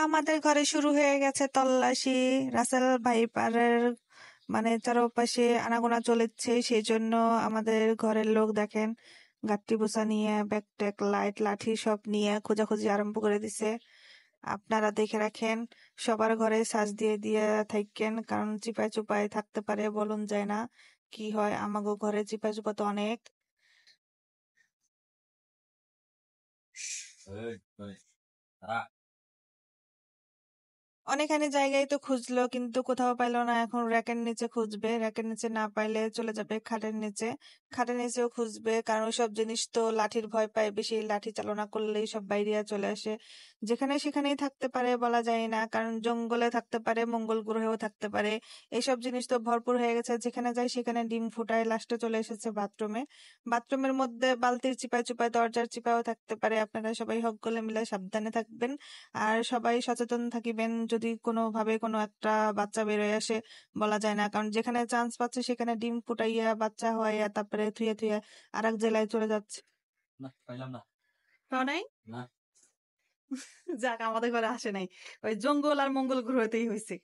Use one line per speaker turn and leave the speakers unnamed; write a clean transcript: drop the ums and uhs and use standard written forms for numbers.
আমাদের ঘরে শুরু হয়ে গেছে তল্লাশি। রাসেল ভাইপারের চারপাশে আনাগোনা চলেছে, সেই জন্য আমাদের ঘরের লোক দেখেন গাট্টি বোসা নিয়ে ব্যাগ ট্যাগ লাইট লাঠি সব নিয়ে খোঁজাখুঁজি আরম্ভ করে দিছে। আপনারা দেখে রাখেন, সবার ঘরে সাজ দিয়ে দিয়ে থাকেন, কারণ চিপায় চুপায় থাকতে পারে, বলুন যায় না কি হয়। আমাগো ঘরে চিপায় চুপা তো অনেক। অনেকখানি জায়গায় তো খুঁজলো, কিন্তু কোথাও পাইলো না। এখন র্যাকের নিচে খুঁজবে, র্যাকের নিচে না পাইলে চলে যাবে খাটের নিচে, খাটের নিচেও খুঁজবে, কারণ ওইসব জিনিস তো লাঠির ভয় পায় বেশি, লাঠি চালনা করলেই সব বাইরে চলে আসে। যেখানে সেখানেই থাকতে পারে, বলা যায় না, কারণ জঙ্গলে থাকতে পারে, মঙ্গল গ্রহেও থাকতে পারে। এইসব জিনিস তো ভরপুর হয়ে গেছে, যেখানে যায় সেখানে ডিম ফুটায়। লাস্টে চলে এসেছে বাথরুমে, বাথরুমের মধ্যে বালতির চিপায় চুপায়, দরজার চিপায়ও থাকতে পারে। আপনারা সবাই সকলে মিলে সাবধানে থাকবেন, আর সবাই সচেতন থাকিবেন। যদি কোনোভাবে কোনো একটা বাচ্চা বেরোয় আসে, বলা যায় না, কারণ যেখানে চান্স পাচ্ছে সেখানে ডিম ফুটাইয়া বাচ্চা হইয়া তারপরে থুয়ে থুয়ে আর এক জেলায় চলে যাচ্ছে। পাও নাই? যাক, আমাদের ঘরে আসে নাই, ওই জঙ্গল আর মঙ্গল গ্রহতেই হয়েছে।